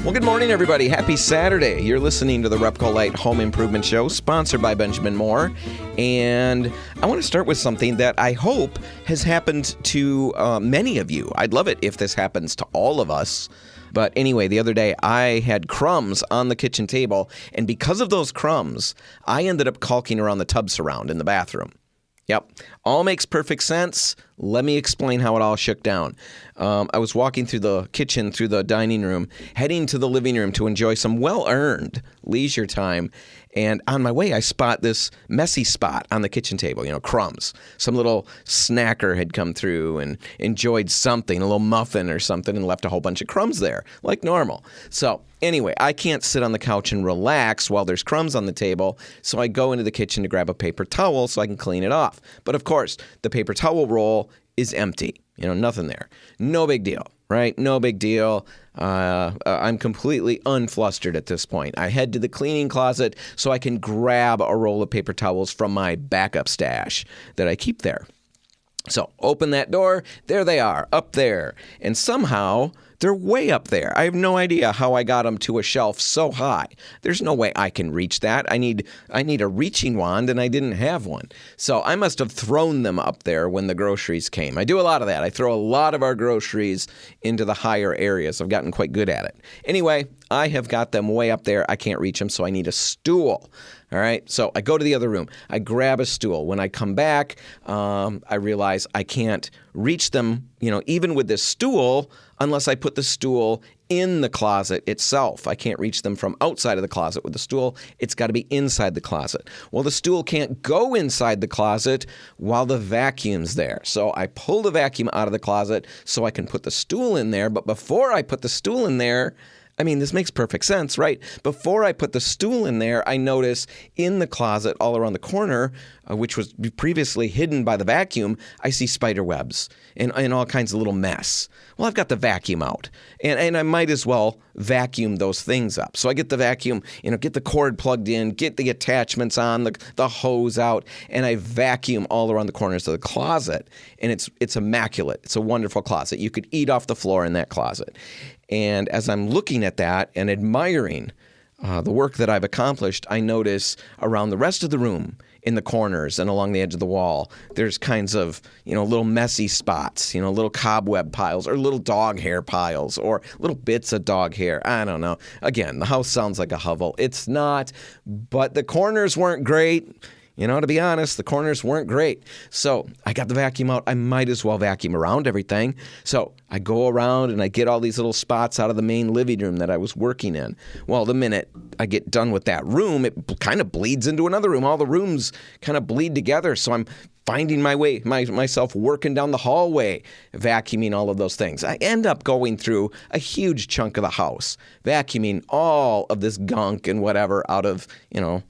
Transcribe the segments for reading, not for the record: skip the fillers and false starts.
Well, good morning, everybody. Happy Saturday. You're listening to the RepcoLite Home Improvement Show, sponsored by Benjamin Moore. And I want to start with something that I hope has happened to many of you. I'd love it if this happens to all of us. But anyway, the other day I had crumbs on the kitchen table, and because of those crumbs, I ended up caulking around the tub surround in the bathroom. Yep. All makes perfect sense. Let me explain how it all shook down. I was walking through the kitchen, through the dining room, heading to the living room to enjoy some well-earned leisure time. And on my way, I spot this messy spot on the kitchen table, crumbs. Some little snacker had come through and enjoyed something, a little muffin or something, and left a whole bunch of crumbs there, like normal. So anyway, I can't sit on the couch and relax while there's crumbs on the table, so I go into the kitchen to grab a paper towel so I can clean it off. But of course, the paper towel roll is empty. Nothing there. No big deal, right? No big deal. I'm completely unflustered at this point. I head to the cleaning closet so I can grab a roll of paper towels from my backup stash that I keep there. So open that door. There they are, up there. And somehow they're way up there. I have no idea how I got them to a shelf so high. There's no way I can reach that. I need a reaching wand, and I didn't have one. So I must have thrown them up there when the groceries came. I do a lot of that. I throw a lot of our groceries into the higher areas. I've gotten quite good at it. Anyway, I have got them way up there. I can't reach them, so I need a stool. All right, so I go to the other room. I grab a stool. When I come back, I realize I can't reach them, even with this stool, unless I put the stool in the closet itself. I can't reach them from outside of the closet with the stool. It's got to be inside the closet. Well, the stool can't go inside the closet while the vacuum's there. So I pull the vacuum out of the closet so I can put the stool in there. But before I put the stool in there, this makes perfect sense, right? Before I put the stool in there, I notice in the closet all around the corner, which was previously hidden by the vacuum, I see spider webs and all kinds of little mess. Well, I've got the vacuum out, and I might as well vacuum those things up. So I get the vacuum, get the cord plugged in, get the attachments on, the hose out, and I vacuum all around the corners of the closet. And it's immaculate. It's a wonderful closet. You could eat off the floor in that closet. And as I'm looking at that and admiring the work that I've accomplished, I notice around the rest of the room, in the corners and along the edge of the wall, there's kinds of, little messy spots, little cobweb piles or little dog hair piles or little bits of dog hair. I don't know. Again, the house sounds like a hovel. It's not, but the corners weren't great. To be honest, the corners weren't great. So I got the vacuum out. I might as well vacuum around everything. So I go around and I get all these little spots out of the main living room that I was working in. Well, the minute I get done with that room, it kind of bleeds into another room. All the rooms kind of bleed together. So I'm finding myself working down the hallway, vacuuming all of those things. I end up going through a huge chunk of the house, vacuuming all of this gunk and whatever out of,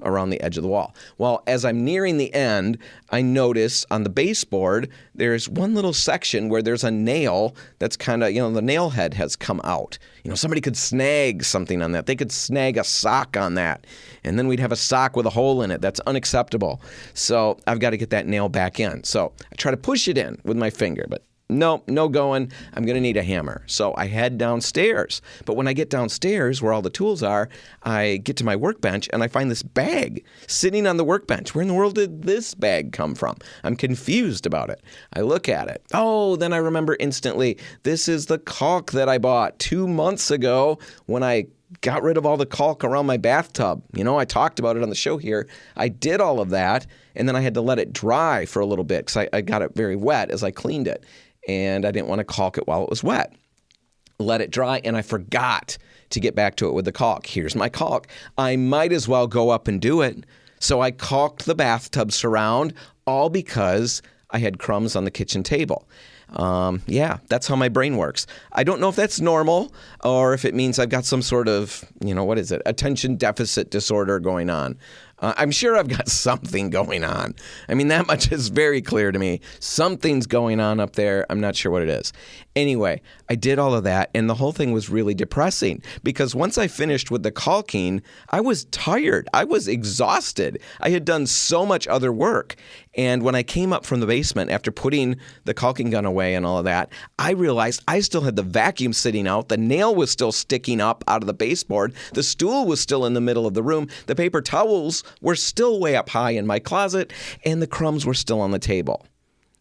around the edge of the wall. Well, as I'm nearing the end, I notice on the baseboard, there's one little section where there's a nail that's kind of, the nail head has come out. Somebody could snag something on that. They could snag a sock on that. And then we'd have a sock with a hole in it. That's unacceptable. So I've got to get that nail back in. So I try to push it in with my finger, but no going. I'm going to need a hammer. So I head downstairs. But when I get downstairs where all the tools are, I get to my workbench and I find this bag sitting on the workbench. Where in the world did this bag come from? I'm confused about it. I look at it. Oh, then I remember instantly, this is the caulk that I bought 2 months ago when I got rid of all the caulk around my bathtub. I talked about it on the show here. I did all of that, and then I had to let it dry for a little bit because I got it very wet as I cleaned it, and I didn't want to caulk it while it was wet. Let it dry, and I forgot to get back to it with the caulk. Here's my caulk. I might as well go up and do it. So I caulked the bathtub surround, all because I had crumbs on the kitchen table. That's how my brain works. I don't know if that's normal or if it means I've got some sort of, attention deficit disorder going on. I'm sure I've got something going on. I mean, that much is very clear to me. Something's going on up there. I'm not sure what it is. Anyway, I did all of that, and the whole thing was really depressing because once I finished with the caulking, I was tired. I was exhausted. I had done so much other work. And when I came up from the basement after putting the caulking gun away and all of that, I realized I still had the vacuum sitting out. The nail was still sticking up out of the baseboard. The stool was still in the middle of the room. The paper towels were still way up high in my closet, and the crumbs were still on the table.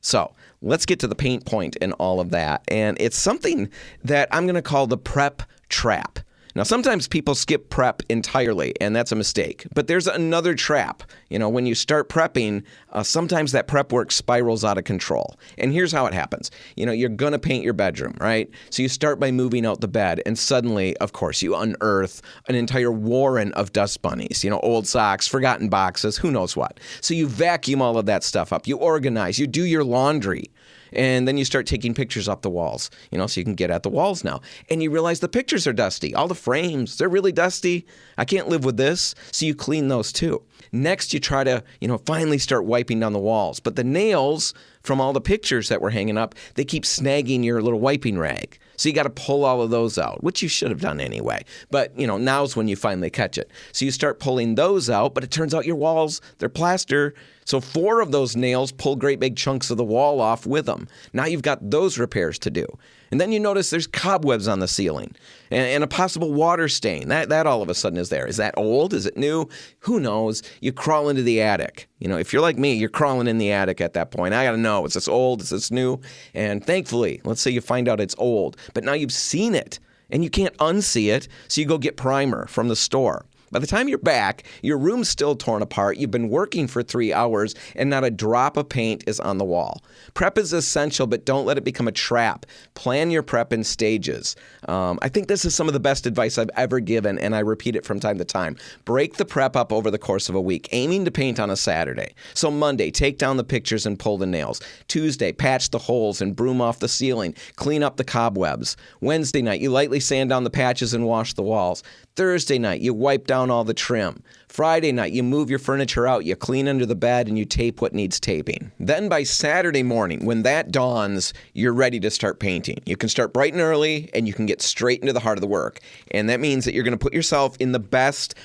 So let's get to the paint point and all of that. And it's something that I'm going to call the prep trap. Now, sometimes people skip prep entirely, and that's a mistake. But there's another trap. When you start prepping, sometimes that prep work spirals out of control. And here's how it happens. You're going to paint your bedroom, right? So you start by moving out the bed, and suddenly, of course, you unearth an entire warren of dust bunnies. Old socks, forgotten boxes, who knows what. So you vacuum all of that stuff up. You organize. You do your laundry. And then you start taking pictures off the walls, so you can get at the walls now. And you realize the pictures are dusty. All the frames, they're really dusty. I can't live with this. So you clean those too. Next, you try to, finally start wiping down the walls. But the nails from all the pictures that were hanging up, they keep snagging your little wiping rag. So you got to pull all of those out, which you should have done anyway. But, now's when you finally catch it. So you start pulling those out, but it turns out your walls, they're plaster. So 4 of those nails pull great big chunks of the wall off with them. Now you've got those repairs to do. And then you notice there's cobwebs on the ceiling and a possible water stain. That all of a sudden is there. Is that old? Is it new? Who knows? You crawl into the attic. If you're like me, you're crawling in the attic at that point. I got to know, is this old? Is this new? And thankfully, let's say you find out it's old, but now you've seen it and you can't unsee it. So you go get primer from the store. By the time you're back, your room's still torn apart. You've been working for 3 hours, and not a drop of paint is on the wall. Prep is essential, but don't let it become a trap. Plan your prep in stages. I think this is some of the best advice I've ever given, and I repeat it from time to time. Break the prep up over the course of a week, aiming to paint on a Saturday. So Monday, take down the pictures and pull the nails. Tuesday, patch the holes and broom off the ceiling. Clean up the cobwebs. Wednesday night, you lightly sand down the patches and wash the walls. Thursday night, you wipe down all the trim. Friday night, you move your furniture out, you clean under the bed, and you tape what needs taping. Then by Saturday morning, when that dawns, you're ready to start painting. You can start bright and early, and you can get straight into the heart of the work. And that means that you're going to put yourself in the best,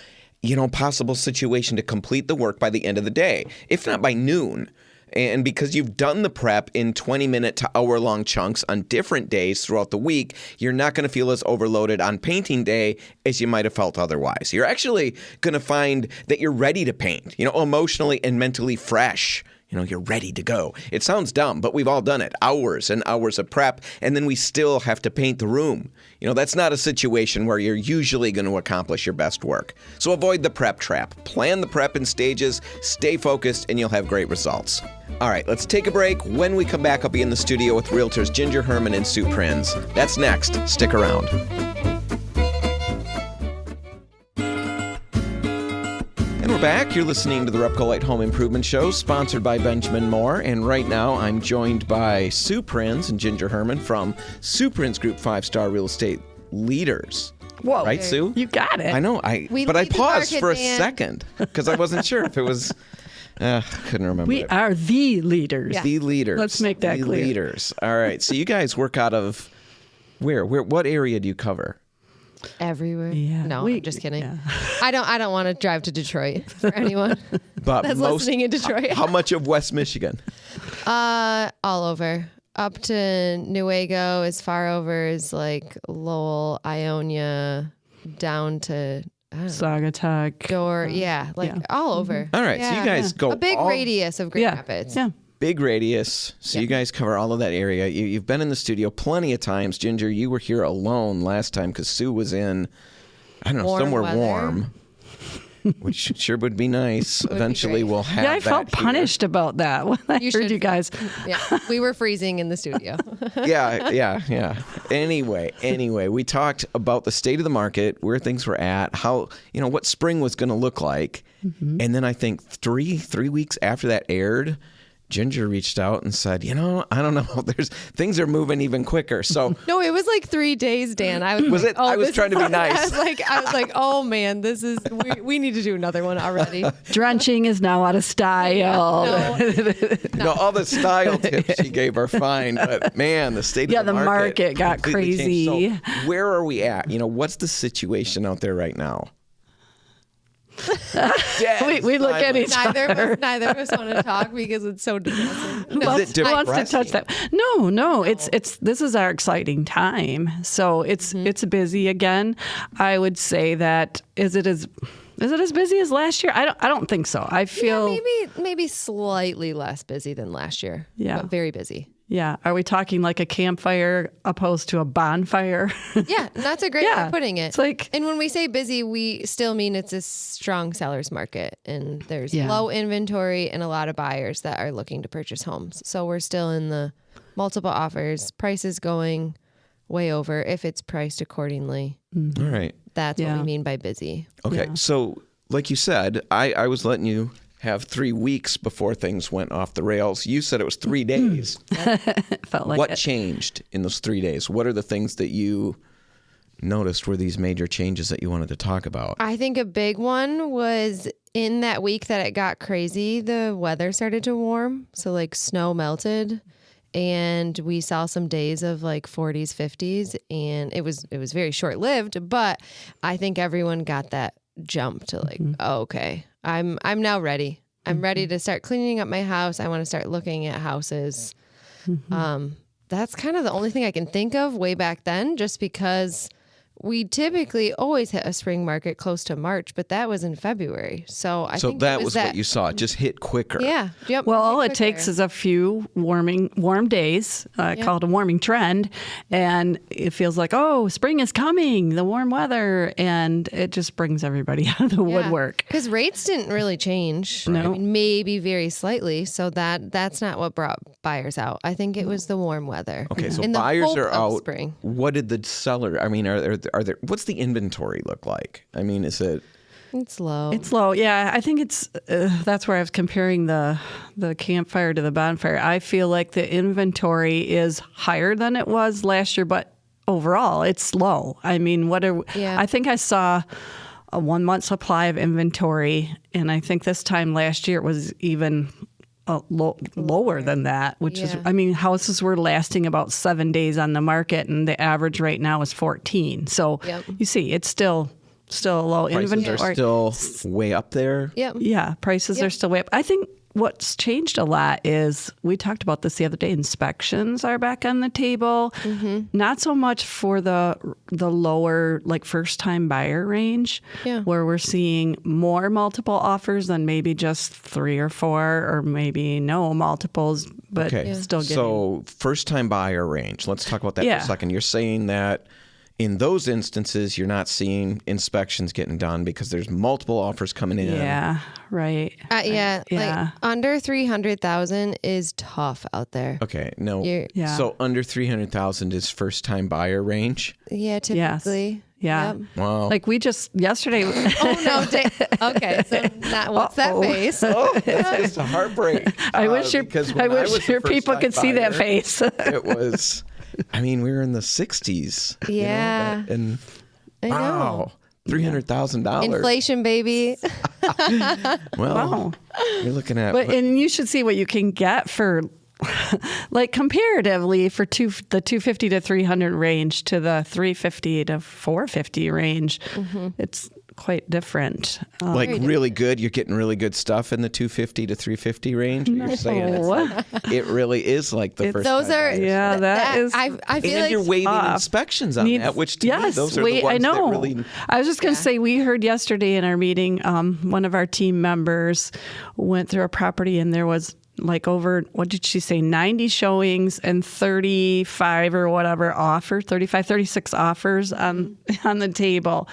possible situation to complete the work by the end of the day, if not by noon. And because you've done the prep in 20-minute to hour-long chunks on different days throughout the week, you're not going to feel as overloaded on painting day as you might have felt otherwise. You're actually going to find that you're ready to paint, emotionally and mentally fresh. You're ready to go. It sounds dumb, but we've all done it. Hours and hours of prep, and then we still have to paint the room. That's not a situation where you're usually going to accomplish your best work. So avoid the prep trap. Plan the prep in stages, stay focused, and you'll have great results. All right, let's take a break. When we come back, I'll be in the studio with realtors Ginger Herman and Sue Prins. That's next. Stick around. And we're back. You're listening to the RepcoLite Home Improvement Show, sponsored by Benjamin Moore. And right now, I'm joined by Sue Prins and Ginger Herman from Sue Prins Group 5-Star Real Estate Leaders. Whoa. Right, Sue? You got it. I know. But I paused for a second because I wasn't sure if it was... couldn't remember. We are the leaders. Yeah. The leaders. Let's make that clear. The leaders. All right. So you guys work out of where? What area do you cover? Everywhere. Yeah. No, I'm just kidding. Yeah. I don't want to drive to Detroit for anyone but that's listening in Detroit. How much of West Michigan? All over. Up to Newaygo, as far over as like Lowell, Ionia, down to Saugatuck. Door. All over. All right. Yeah. So you guys go a big radius of Grand Rapids. Yeah. Big radius. So you guys cover all of that area. You've been in the studio plenty of times. Ginger, you were here alone last time because Sue was in, somewhere warm. Which sure would be nice. Eventually we'll have that. I felt punished about that when I heard you guys. Yeah, we were freezing in the studio. Yeah. Anyway, we talked about the state of the market, where things were at, how, what spring was going to look like. Mm-hmm. And then I think three weeks after that aired, Ginger reached out and said, I don't know, things are moving even quicker. So No, it was like 3 days, Dan. I was like, I was trying to be nice. I was like, oh man, we need to do another one already. Drenching is now out of style. No, all the style tips she gave are fine, but man, the state of the market got completely crazy. changed. So where are we at? What's the situation out there right now? We look at each other. Neither of us want to talk because it's so depressing. Who wants to touch that? No. It's this is our exciting time. So it's busy again. I would say that is it as busy as last year? I don't think so. I feel maybe slightly less busy than last year. Yeah, but very busy. Yeah. Are we talking like a campfire opposed to a bonfire? Yeah, that's a great way of putting it. It's like, and when we say busy, we still mean it's a strong seller's market and there's low inventory and a lot of buyers that are looking to purchase homes. So we're still in the multiple offers, prices going way over if it's priced accordingly. All right. That's what we mean by busy. Okay. Yeah. So like you said, I was letting you have 3 weeks before things went off the rails. You said it was 3 days. Felt like what changed in those 3 days? What are the things that you noticed were these major changes that you wanted to talk about? I think a big one was in that week that it got crazy, the weather started to warm. So like snow melted and we saw some days of like 40s, 50s, and it was very short lived, but I think everyone got that jump to like, oh, okay, I'm now ready. I'm ready to start cleaning up my house. I want to start looking at houses. That's kind of the only thing I can think of way back then, just because we typically always hit a spring market close to March, but that was in February. So I think that was what you saw. It just hit quicker. Yeah. Yep. Well, all it takes is a few warm days. I call it a warming trend. And it feels like, oh, spring is coming, the warm weather. And it just brings everybody out of the woodwork. Because rates didn't really change. No. I mean, maybe very slightly. So that's not what brought buyers out. I think it was the warm weather. Okay, so and buyers are out. Spring. What did the seller, I mean, are there, what's the inventory look like? I mean, is it? It's low. It's low. Yeah, I think it's, that's where I was comparing the campfire to the bonfire. I feel like the inventory is higher than it was last year, but overall it's low. I mean, I think I saw a 1 month supply of inventory, and I think this time last year it was even lower than that, which is, I mean, houses were lasting about 7 days on the market, and the average right now is 14. So you see, it's still a low inventory. Prices are still way up there. Yep. Yeah, prices are still way up. I think what's changed a lot is, we talked about this the other day, inspections are back on the table. Not so much for the lower, like, first-time buyer range, where we're seeing more multiple offers than maybe just 3 or 4, or maybe no multiples, but still getting. So first-time buyer range, let's talk about that for a second. You're saying that in those instances, you're not seeing inspections getting done because there's multiple offers coming in. Yeah, right. Like under 300,000 is tough out there. Okay, no. So under 300,000 is first-time buyer range? Yeah, typically. Yeah. Yep. Wow. Like we just yesterday. Oh no! Okay, so what's that face? Oh, that's just a heartbreak. I wish your people could see that face. It was. I mean, we were in the 60s. Yeah. And wow, $300,000. Inflation, baby. Well, you're looking at. And you should see what you can get for, like, comparatively for the 250 to 300 range to the 350 to 450 range. It's quite different. Like really good, you're getting really good stuff in the 250 to 350 range. You're saying it really is like the first. Those are that is. I feel and like you're waiving inspections on that, which to me, those are the ones that really. I was just going to say, we heard yesterday in our meeting, one of our team members went through a property and there was like over, what did she say, 90 showings and 35 or whatever 36 offers on the table.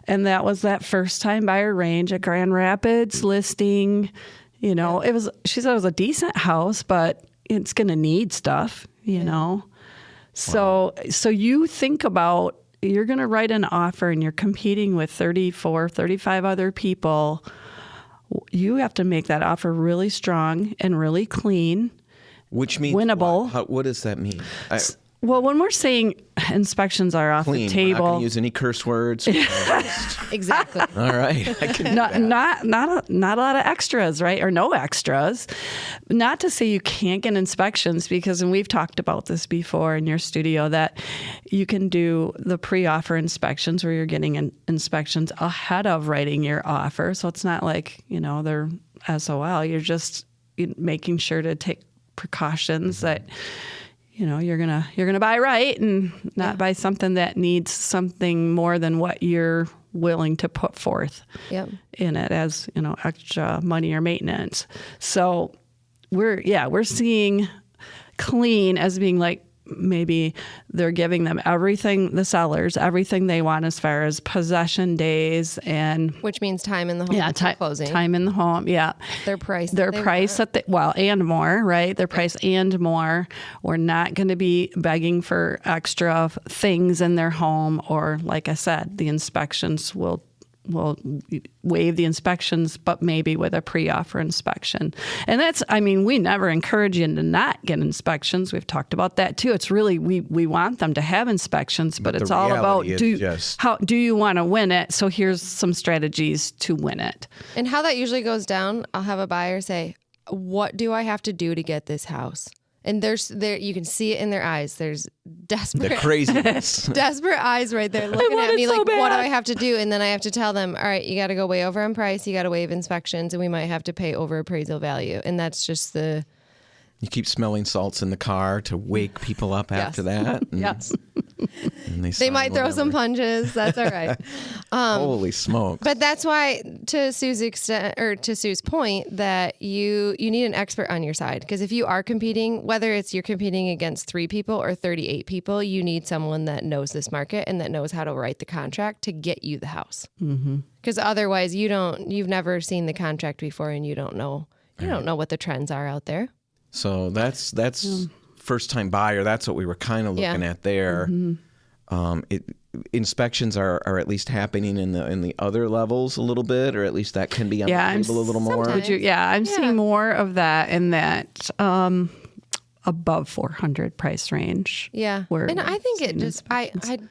And that was that first-time buyer range, a Grand Rapids listing. You know, she said it was a decent house, but it's going to need stuff, you know. So you think about, you're going to write an offer and you're competing with 34, 35 other people. you have to make that offer really strong and really clean. Which means winnable. What does that mean? Well, when we're saying inspections are off Clean. the We're not table, going to use any curse words. Exactly. All right. I can do that. not a lot of extras, right? Or no extras. Not to say you can't get inspections, because, and we've talked about this before in your studio, that you can do the pre-offer inspections where you're getting inspections ahead of writing your offer. So it's not like, they're SOL. You're just making sure to take precautions that you're gonna buy right and not buy something that needs something more than what you're willing to put forth in it as extra money or maintenance. So we're seeing clean as being like, maybe they're giving them everything, the sellers, everything they want as far as possession days, and which means time in the home. Closing. Time in the home. Yeah. Their price. And more, right? Their price and more. We're not going to be begging for extra things in their home, or like I said, the inspections will waive the inspections, but maybe with a pre-offer inspection. And we never encourage you to not get inspections. We've talked about that too. It's really, we want them to have inspections, but it's all about, how do you want to win it? So here's some strategies to win it. And how that usually goes down, I'll have a buyer say, what do I have to do to get this house? And you can see it in their eyes. There's desperate, the craziness, desperate eyes right there looking at me so like, bad. what do I have to do? And then I have to tell them, all right, you got to go way over on price. You got to waive inspections, and we might have to pay over appraisal value. And that's just you keep smelling salts in the car to wake people up after that. And, yes. And they might throw some punches. That's all right. Holy smokes. But that's why, to Sue's point, that you need an expert on your side. Because if you are competing, whether you're competing against 3 people or 38 people, you need someone that knows this market and that knows how to write the contract to get you the house. Because otherwise, you've never seen the contract before, and you don't know what the trends are out there. So that's first time buyer. That's what we were kind of looking at there. Inspections are at least happening in the other levels a little bit, or at least that can be on the table a little more. I'm seeing more of that in that above 400 price range. Yeah. And I think it just, I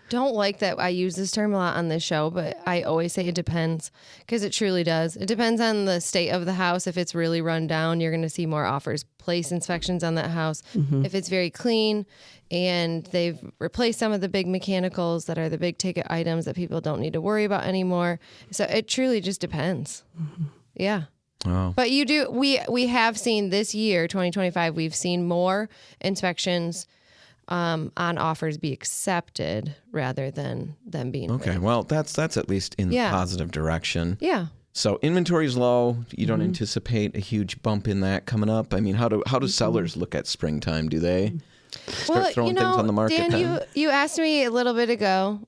don't like that I use this term a lot on this show, but I always say it depends, because it truly does. It depends on the state of the house. If it's really run down, you're going to see more offers place inspections on that house. If it's very clean and they've replaced some of the big mechanicals that are the big ticket items that people don't need to worry about anymore. So it truly just depends. Yeah. Oh. But we have seen this year, 2025, we've seen more inspections on offers be accepted rather than them being okay. Well, that's at least in the positive direction. Yeah. So inventory is low. You don't anticipate a huge bump in that coming up. I mean, how do sellers look at springtime? Do they start throwing things on the market? Dan, you asked me a little bit ago,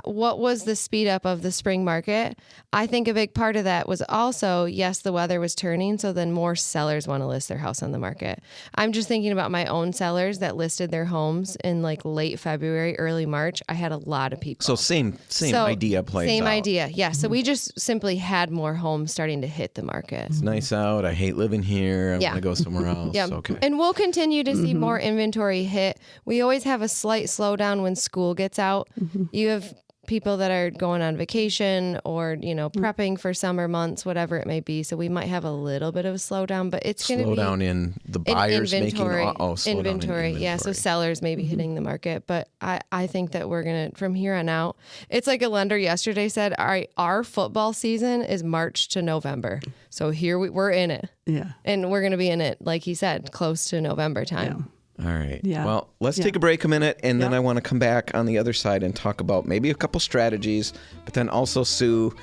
what was the speed up of the spring market? I think a big part of that was also, yes, the weather was turning, so then more sellers want to list their house on the market. I'm just thinking about my own sellers that listed their homes in like late February, early March. I had a lot of people. So same idea plays out. Same idea, yeah. So we just simply had more homes starting to hit the market. It's nice out. I hate living here. I want to go somewhere else. Yeah. Okay. And we'll continue to see more inventory hit. We always have a slight slowdown when school gets out. You have people that are going on vacation or, prepping for summer months, whatever it may be. So we might have a little bit of a slowdown, but it's going to be slowdown in the buyers inventory. Making Inventory. Yeah. So sellers may be hitting the market, but I think that we're going to, from here on out, it's like a lender yesterday said, all right, our football season is March to November. So here we're in it. Yeah. And we're going to be in it, like he said, close to November time. All right. Yeah. Well, let's take a break a minute, and then I want to come back on the other side and talk about maybe a couple strategies, but then also, Sue,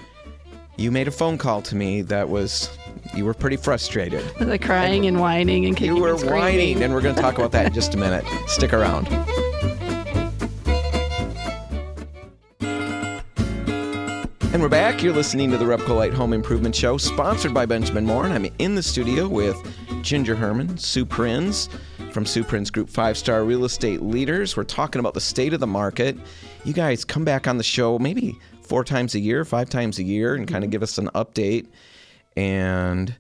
you made a phone call to me you were pretty frustrated. The crying and whining and kicking You were and screaming. whining, and we're going to talk about that in just a minute. Stick around. And we're back. You're listening to the RepcoLite Home Improvement Show, sponsored by Benjamin Moore, and I'm in the studio with Ginger Herman, Sue Prins from Sue Prins Group, 5-star real estate leaders. We're talking about the state of the market. You guys come back on the show maybe 4 times a year, 5 times a year, and kind of give us an update. And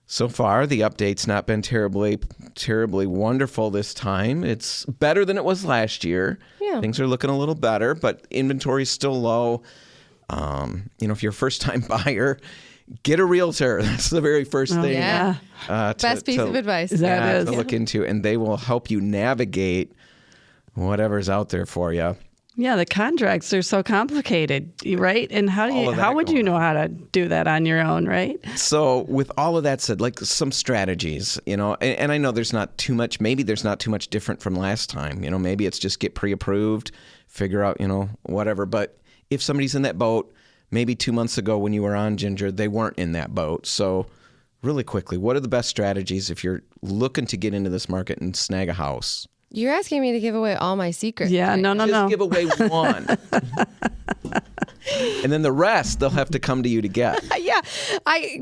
so far, the update's not been terribly wonderful this time. It's better than it was last year. Yeah. Things are looking a little better, but inventory's still low. If you're a first-time buyer, get a realtor. That's the very first thing. Yeah. Best piece of advice. That is. to look into, and they will help you navigate whatever's out there for you. Yeah, the contracts are so complicated, right? And how would you know how to do that on your own, right? So with all of that said, like some strategies, and I know there's not too much, maybe there's not too much different from last time. Maybe it's just get pre-approved, figure out, whatever. But if somebody's in that boat, maybe 2 months ago when you were on, Ginger, they weren't in that boat. So really quickly, what are the best strategies if you're looking to get into this market and snag a house? You're asking me to give away all my secrets. Yeah, no. Just give away one. And then the rest, they'll have to come to you to get. Yeah.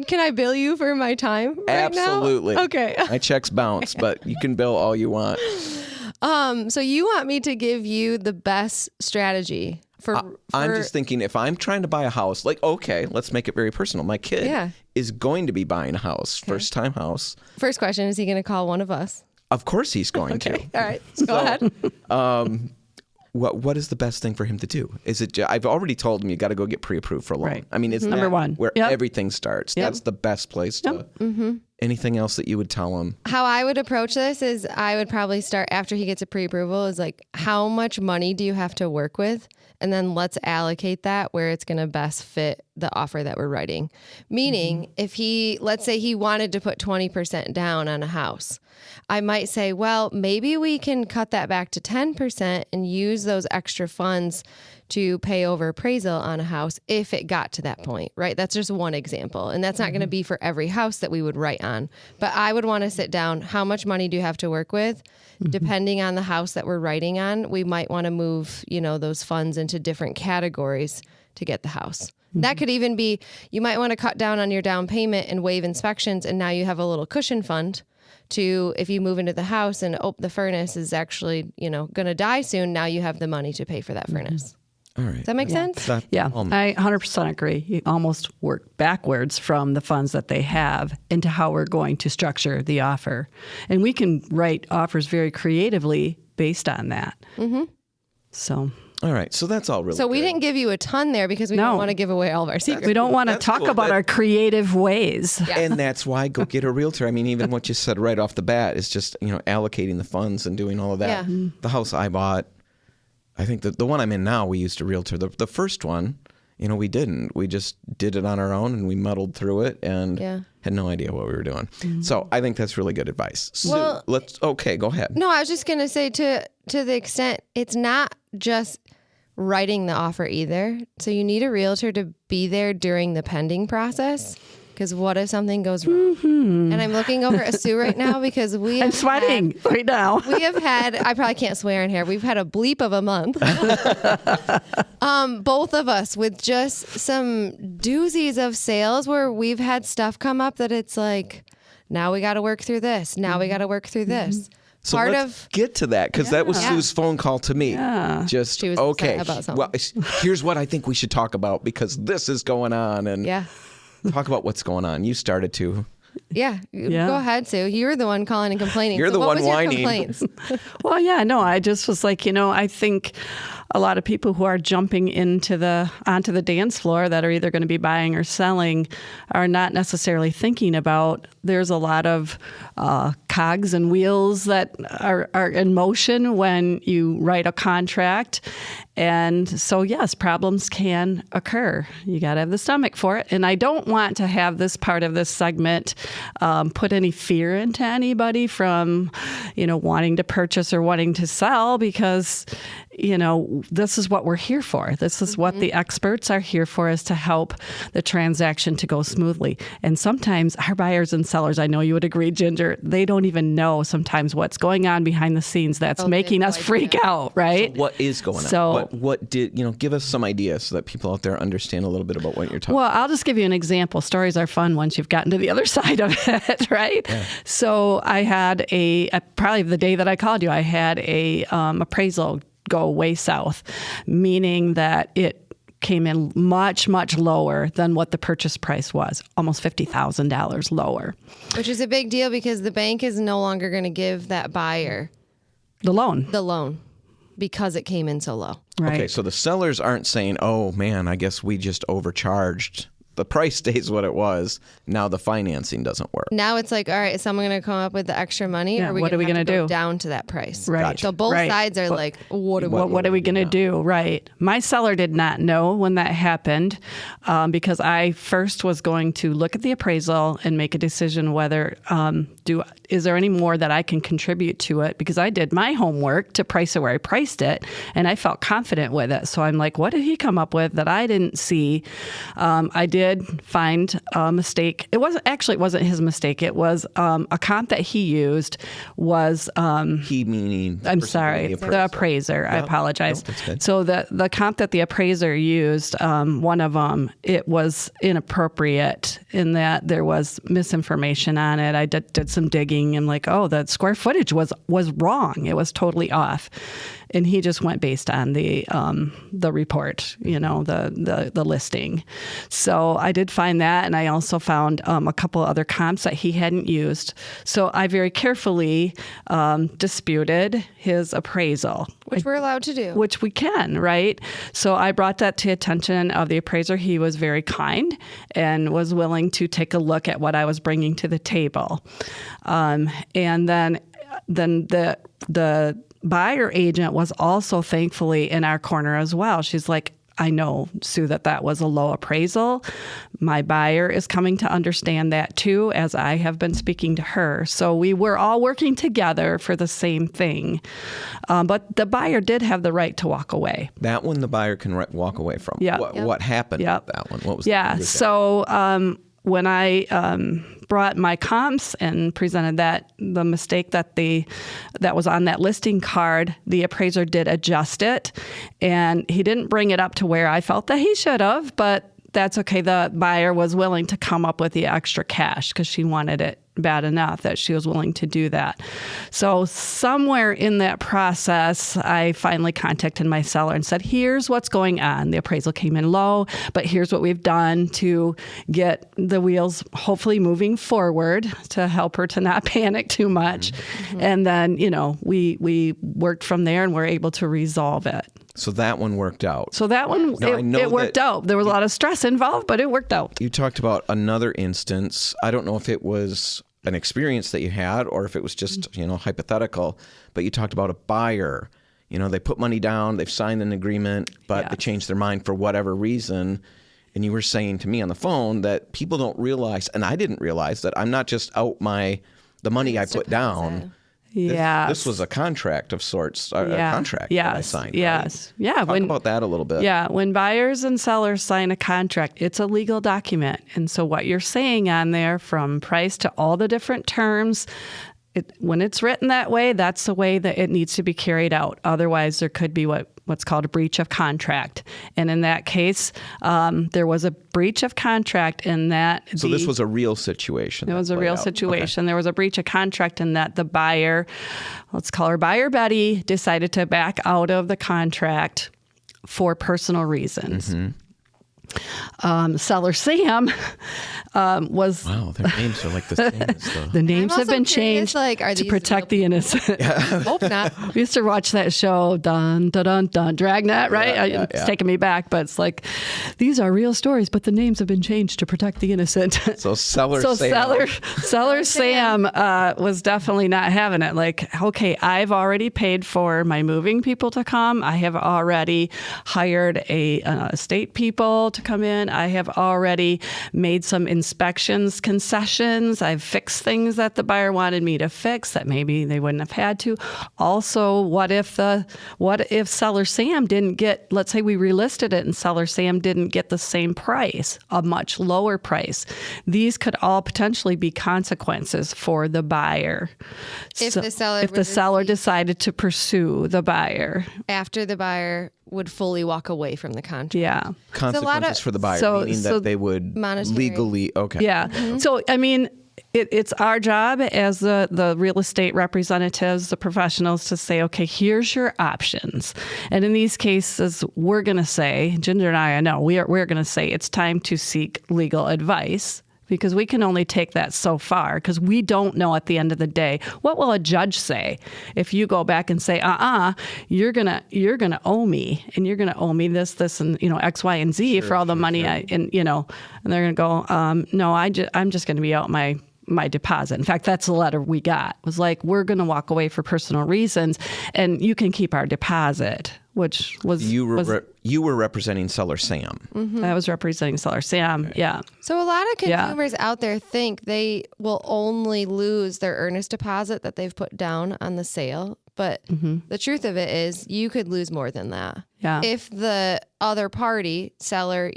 Can I bill you for my time right now? Absolutely. Okay. My checks bounce, but you can bill all you want. So you want me to give you the best strategy for I'm just thinking if I'm trying to buy a house, okay, let's make it very personal. My kid is going to be buying a house, first-time house. First question, is he going to call one of us? Of course he's going to. All right. Go ahead. What is the best thing for him to do? Is it? I've already told him you got to go get pre-approved for a loan. Right. I mean, it's Number one. where everything starts. Yep. That's the best place to. Anything else that you would tell him? How I would approach this is I would probably start after he gets a pre-approval is like, how much money do you have to work with? And then let's allocate that where it's going to best fit the offer that we're writing. Meaning, if let's say he wanted to put 20% down on a house, I might say, well, maybe we can cut that back to 10% and use those extra funds to pay over appraisal on a house if it got to that point, right? That's just one example. And that's not going to be for every house that we would write on. But I would want to sit down, how much money do you have to work with? Depending on the house that we're writing on, we might want to move, those funds into different categories to get the house. That could even be, you might want to cut down on your down payment and waive inspections. And now you have a little cushion fund to, if you move into the house and the furnace is actually, going to die soon, now you have the money to pay for that furnace. All right. Does that make sense? Yeah, I 100% agree. You almost work backwards from the funds that they have into how we're going to structure the offer. And we can write offers very creatively based on that. So. All right. So that's all really So we good. didn't give you a ton there because we don't want to give away all of our secrets. We don't want to That's talk cool, about but- our creative ways. And that's why go get a realtor. I mean, even what you said right off the bat is just, allocating the funds and doing all of that. Yeah. The house I bought, I think the one I'm in now, we used a realtor. The first one, we didn't. We just did it on our own and we muddled through it and had no idea what we were doing. So I think that's really good advice. So okay, go ahead. No, I was just going to say to the extent it's not just writing the offer either. So you need a realtor to be there during the pending process. Because what if something goes wrong? And I'm looking over at Sue right now because I'm sweating right now. We have had, I probably can't swear in here, we've had a bleep of a month. Both of us with just some doozies of sales where we've had stuff come up that it's like, now we got to work through this. Now we got to work through this. So let's get to that because that was Sue's phone call to me. Yeah. Just, She was okay, upset about something. well, here's what I think we should talk about because this is going on. And talk about what's going on. You started to. Yeah. Go ahead, Sue. You're the one calling and complaining. You're the what one was your whining. complaints? Well, yeah, no, I just was like, I think a lot of people who are jumping onto the dance floor that are either going to be buying or selling are not necessarily thinking about there's a lot of cogs and wheels that are in motion when you write a contract. And so, yes, problems can occur. You got to have the stomach for it. And I don't want to have this part of this segment put any fear into anybody from, wanting to purchase or wanting to sell because, this is what we're here for. This is what the experts are here for, is to help the transaction to go smoothly. And sometimes our buyers and sellers, I know you would agree, Ginger, they don't even know sometimes what's going on behind the scenes that's making us freak out, right? So what is going on? So, what did, give us some ideas so that people out there understand a little bit about what you're talking about. Well, I'll just give you an example. Stories are fun once you've gotten to the other side of it, right? Yeah. So I had probably the day that I called you, I had a appraisal go way south, meaning that it came in much, much lower than what the purchase price was, almost $50,000 lower. Which is a big deal because the bank is no longer going to give that buyer The loan. the loan because it came in so low. Right. Okay, so the sellers aren't saying, oh man, I guess we just overcharged. The price stays what it was. Now the financing doesn't work. Now it's like, all right, is someone going to come up with the extra money? Yeah, or are we what gonna are we have gonna to go do? down to that price? Right. Gotcha. So both Right. sides are like, what What are we going to do? Right. My seller did not know when that happened because I first was going to look at the appraisal and make a decision whether is there any more that I can contribute to it, because I did my homework to price it where I priced it and I felt confident with it. So I'm like, what did he come up with that I didn't see? I did find a mistake. It wasn't his mistake. It was a comp that he used was He meaning the I'm person sorry, doing the appraiser. I apologize. No, that's good. So the comp that the appraiser used, one of them, it was inappropriate in that there was misinformation on it. I did some digging and like, oh, the square footage was wrong. It was totally off. And he just went based on the report, the listing. So I did find that, and I also found a couple other comps that he hadn't used. So I very carefully disputed his appraisal. Which we're allowed to do. Which we can, right? So I brought that to attention of the appraiser. He was very kind and was willing to take a look at what I was bringing to the table. And then the buyer agent was also thankfully in our corner as well. She's like, I know, Sue, that was a low appraisal. My buyer is coming to understand that too, as I have been speaking to her. So we were all working together for the same thing. But the buyer did have the right to walk away. That one the buyer can walk away from. Yeah. What happened with that one? What was So when I brought my comps and presented the mistake that was on that listing card, the appraiser did adjust it, and he didn't bring it up to where I felt that he should have, but that's okay. The buyer was willing to come up with the extra cash because she wanted it bad enough that she was willing to do that. So somewhere in that process, I finally contacted my seller and said, here's what's going on. The appraisal came in low, but here's what we've done to get the wheels hopefully moving forward to help her to not panic too much. Mm-hmm. And then, we worked from there and were able to resolve it. So that one worked out. So that one, it worked out. There was a lot of stress involved, but it worked out. You talked about another instance. I don't know if it was an experience that you had or if it was just, hypothetical, but you talked about a buyer. They put money down, they've signed an agreement, but they changed their mind for whatever reason. And you were saying to me on the phone that people don't realize, and I didn't realize, that I'm not just out the money I put down. Yeah, this was a contract of sorts, a contract that I signed. Yes. Right? Yeah. Talk about that a little bit. Yeah. When buyers and sellers sign a contract, it's a legal document. And so what you're saying on there, from price to all the different terms, when it's written that way, that's the way that it needs to be carried out. Otherwise, there could be what's called a breach of contract. And in that case, there was a breach of contract in that. So this was a real situation. It was a real situation. Okay. There was a breach of contract in that the buyer, let's call her Buyer Betty, decided to back out of the contract for personal reasons. Mm-hmm. Seller Sam was... Wow, their names are like the same as the names have been changed to protect the innocent. Hope not. We used to watch that show, Dun, Dun, Dun, Dun, Dragnet, right? It's taking me back, but it's like, these are real stories, but the names have been changed to protect the innocent. So Seller Sam was definitely not having it. Like, okay, I've already paid for my moving people to come. I have already hired estate people to come in. I have already made some inspections, concessions. I've fixed things that the buyer wanted me to fix that maybe they wouldn't have had to. Also, what if Seller Sam didn't get, let's say we relisted it and Seller Sam didn't get the same price, a much lower price. These could all potentially be consequences for the buyer. If the seller decided to pursue the buyer. After the buyer would fully walk away from the contract. Yeah. Consequences for the buyer, meaning that they would monetary. legally, okay. Yeah. Mm-hmm. So, I mean, it's our job as the real estate representatives, the professionals, to say, okay, here's your options. And in these cases, we're going to say, Ginger and I know, we're going to say it's time to seek legal advice, because we can only take that so far, because we don't know at the end of the day, what will a judge say if you go back and say, you're gonna owe me, and you're gonna owe me this, and X, Y, and Z for all the money and they're gonna go, no, I'm just gonna be out my deposit. In fact, that's the letter we got. It was like, we're gonna walk away for personal reasons, and you can keep our deposit. Which was you were representing seller Sam. Mm-hmm. I was representing seller Sam. Okay. Yeah. So a lot of consumers out there think they will only lose their earnest deposit that they've put down on the sale, but the truth of it is you could lose more than that. Yeah. If the other party, seller,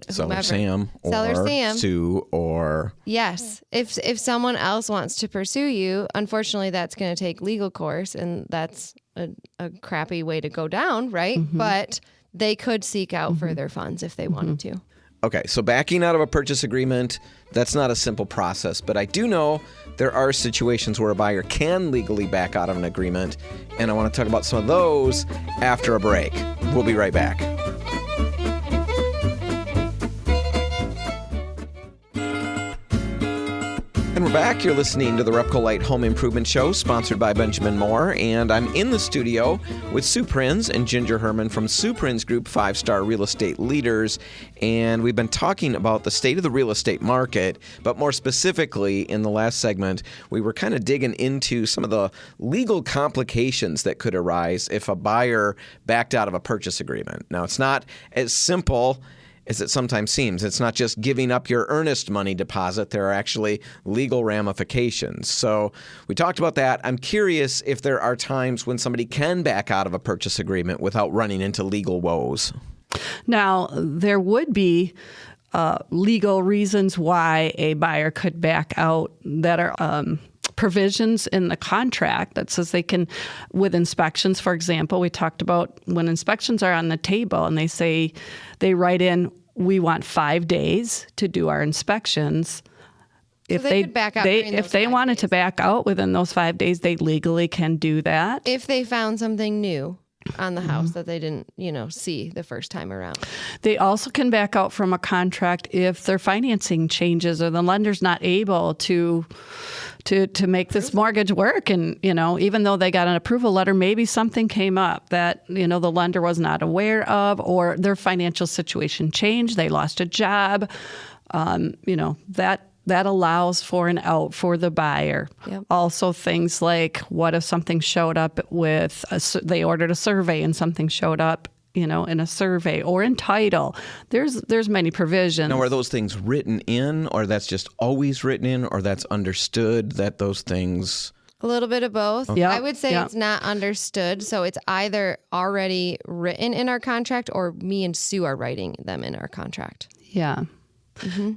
Seller Sam, seller or Sam, Sue, or yes, if someone else wants to pursue you, unfortunately, that's going to take legal course, and that's a crappy way to go down, right? Mm-hmm. But they could seek out further funds if they wanted to. Okay, so backing out of a purchase agreement, that's not a simple process, but I do know there are situations where a buyer can legally back out of an agreement, and I want to talk about some of those after a break. We'll be right back. And we're back. You're listening to the RepcoLite Home Improvement Show, sponsored by Benjamin Moore. And I'm in the studio with Sue Prins and Ginger Herman from Sue Prins Group, 5-star real estate leaders. And we've been talking about the state of the real estate market, but more specifically, in the last segment, we were kind of digging into some of the legal complications that could arise if a buyer backed out of a purchase agreement. Now, it's not as simple as it sometimes seems. It's not just giving up your earnest money deposit. There are actually legal ramifications. So we talked about that. I'm curious if there are times when somebody can back out of a purchase agreement without running into legal woes. Now, there would be legal reasons why a buyer could back out that are provisions in the contract that says they can, with inspections, for example, we talked about when inspections are on the table and they write in, we want 5 days to do our inspections. If they could back out if they wanted to back out within those 5 days, they legally can do that. If they found something new on the house that they didn't, see the first time around. They also can back out from a contract if their financing changes or the lender's not able to make this mortgage work. And, even though they got an approval letter, maybe something came up that, the lender was not aware of, or their financial situation changed. They lost a job. That allows for an out for the buyer. Yep. Also things like, what if something showed up with, they ordered a survey and something showed up, in a survey or in title. There's many provisions. Now, are those things written in, or that's just always written in, or that's understood that those things... A little bit of both. Yep. I would say it's not understood. So it's either already written in our contract or me and Sue are writing them in our contract. Yeah. Mm-hmm.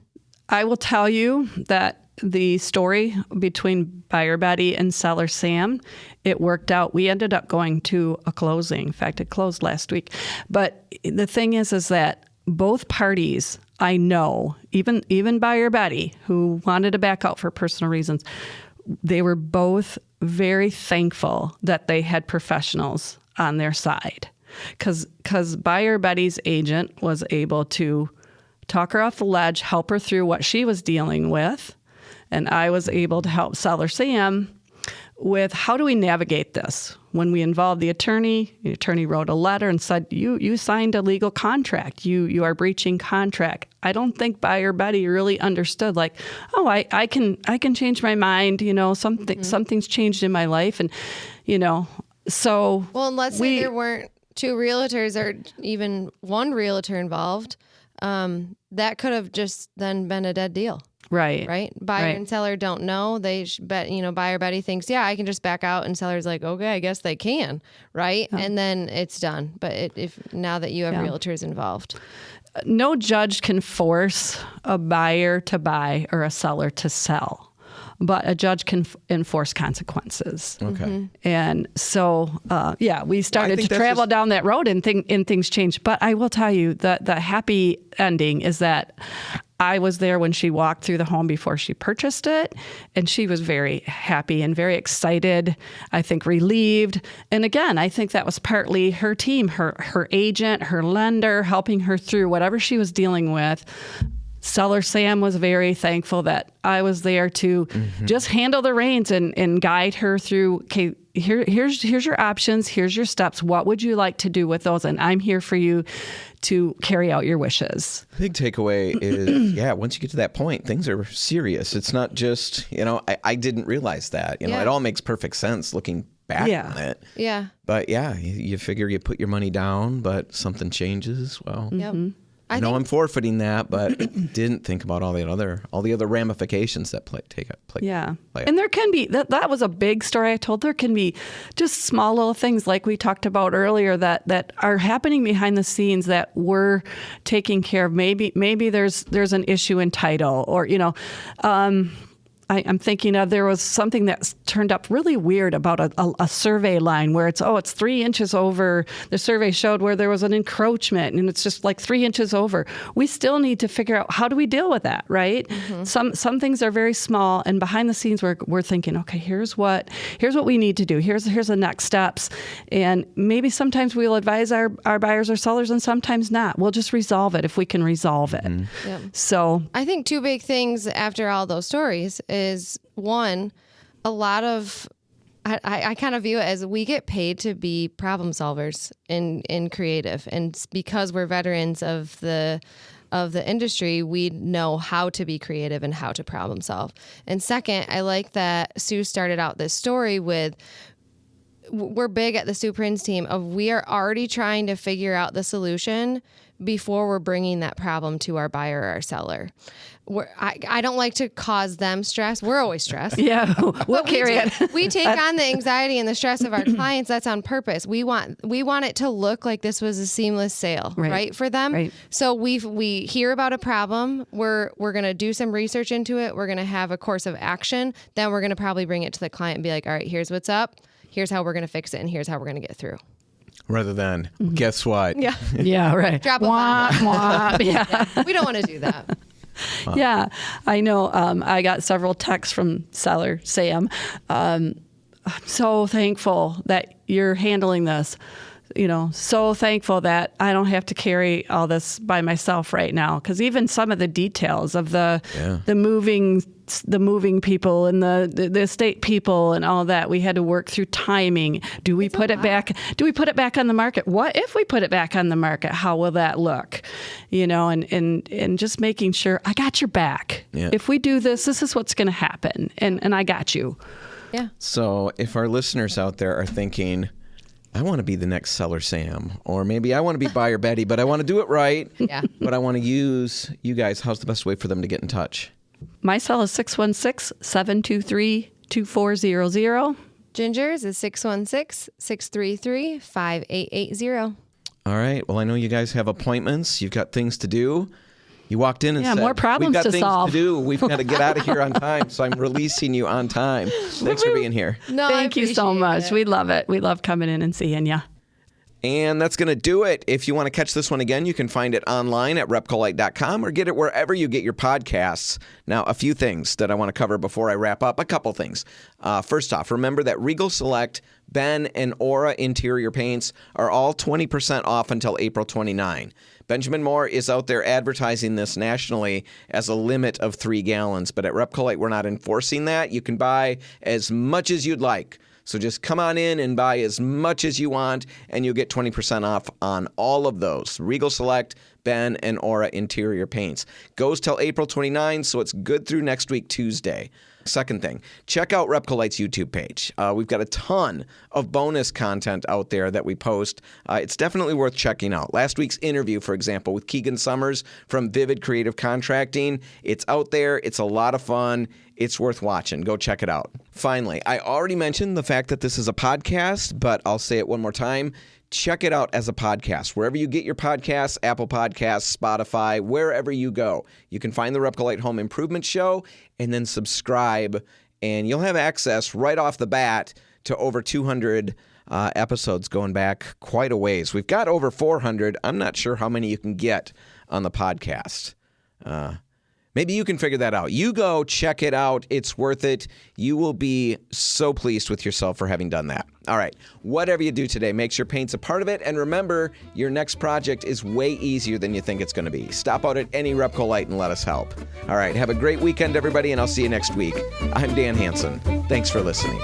I will tell you that the story between buyer Betty and seller Sam, it worked out. We ended up going to a closing. In fact, it closed last week. But the thing is that both parties, I know, even buyer Betty, who wanted to back out for personal reasons, they were both very thankful that they had professionals on their side. Because buyer Betty's agent was able to talk her off the ledge, help her through what she was dealing with. And I was able to help seller Sam with how do we navigate this? When we involved the attorney wrote a letter and said, you signed a legal contract. You are breaching contract. I don't think buyer Betty really understood, like, oh, I can change my mind. Something's changed in my life. And, so. Well, and let's say there weren't two realtors or even one realtor involved. That could have just then been a dead deal. Right. Buyer and seller don't know. Buyer Betty thinks, yeah, I can just back out, and seller's like, okay, I guess they can. Right. Yeah. And then it's done. But if now that you have realtors involved. No judge can force a buyer to buy or a seller to sell, but a judge can enforce consequences. Okay. Mm-hmm. And so, we started to travel down that road and things changed. But I will tell you that the happy ending is that I was there when she walked through the home before she purchased it, and she was very happy and very excited, I think relieved. And again, I think that was partly her team, her agent, her lender, helping her through whatever she was dealing with. Seller Sam was very thankful that I was there to just handle the reins and guide her through, okay, here's your options, here's your steps. What would you like to do with those? And I'm here for you to carry out your wishes. Big takeaway is, once you get to that point, things are serious. It's not just, I didn't realize that. It all makes perfect sense looking back on it. Yeah. But you figure you put your money down, but something changes. Well, Yep. I know I'm forfeiting that, but didn't think about all the other ramifications that play Yeah. play And there can be, that was a big story I told. There can be just small little things like we talked about earlier that are happening behind the scenes that we're taking care of. Maybe there's an issue in title, or, I'm thinking of, there was something that turned up really weird about a survey line where it's 3 inches over. The survey showed where there was an encroachment, and it's just like 3 inches over. We still need to figure out, how do we deal with that, right? Some things are very small, and behind the scenes we're thinking, okay, here's what we need to do. Here's the next steps. And maybe sometimes we'll advise our buyers or sellers, and sometimes not. We'll just resolve it if we can resolve it. Yep. So I think 2 big things after all those stories is, one, a lot of, I kind of view it as, we get paid to be problem solvers in creative, and because we're veterans of the industry, we know how to be creative and how to problem solve. And second, I like that Sue started out this story with, we're big at the Sue Prins team of, we are already trying to figure out the solution before we're bringing that problem to our buyer or our seller. I don't like to cause them stress. We're always stressed. yeah, we'll carry it. We take on the anxiety and the stress of our clients. That's on purpose. We want it to look like this was a seamless sale, right for them. Right. So we hear about a problem. We're going to do some research into it. We're going to have a course of action. Then we're going to probably bring it to the client and be like, all right, here's what's up. Here's how we're going to fix it, and here's how we're going to get through. Rather than, guess what? Yeah. Yeah, right. Drop a wah, wah. Yeah. We don't want to do that. Yeah, I know. I got several texts from seller Sam. I'm so thankful that you're handling this. So thankful that I don't have to carry all this by myself right now. Because even some of the details of the moving people and the estate people and all that, we had to work through timing. Do we put it back? Do we put it back on the market? What if we put it back on the market? How will that look? And just making sure I got your back. Yeah. If we do this, this is what's going to happen, and I got you. Yeah. So if our listeners out there are thinking, I want to be the next Seller Sam, or maybe I want to be Buyer Betty, but I want to do it right. Yeah. But I want to use you guys. How's the best way for them to get in touch? My cell is 616-723-2400. Ginger's is 616-633-5880. All right. Well, I know you guys have appointments. You've got things to do. You walked in and said, more problems we've got to things solve. to do. We've got to get out of here on time. So I'm releasing you on time. Thanks for being here. No, Thank you so much. It. We love it. We love coming in and seeing you. And that's going to do it. If you want to catch this one again, you can find it online at RepcoLite.com or get it wherever you get your podcasts. Now, a few things that I want to cover before I wrap up. A couple things. First off, remember that Regal Select, Ben, and Aura interior paints are all 20% off until April 29. Benjamin Moore is out there advertising this nationally as a limit of 3 gallons. But at RepcoLite, we're not enforcing that. You can buy as much as you'd like. So just come on in and buy as much as you want, and you'll get 20% off on all of those. Regal Select, Ben, and Aura interior paints. Goes till April 29, so it's good through next week, Tuesday. Second thing, check out RepcoLite's YouTube page. We've got a ton of bonus content out there that we post. It's definitely worth checking out. Last week's interview, for example, with Keegan Summers from Vivid Creative Contracting. It's out there. It's a lot of fun. It's worth watching. Go check it out. Finally, I already mentioned the fact that this is a podcast, but I'll say it one more time. Check it out as a podcast. Wherever you get your podcasts, Apple Podcasts, Spotify, wherever you go. You can find the RepcoLite Home Improvement Show and then subscribe, and you'll have access right off the bat to over 200 episodes going back quite a ways. We've got over 400. I'm not sure how many you can get on the podcast. Maybe you can figure that out. You go check it out. It's worth it. You will be so pleased with yourself for having done that. All right. Whatever you do today, make sure paint's a part of it. And remember, your next project is way easier than you think it's going to be. Stop out at any RepcoLite and let us help. All right. Have a great weekend, everybody, and I'll see you next week. I'm Dan Hansen. Thanks for listening.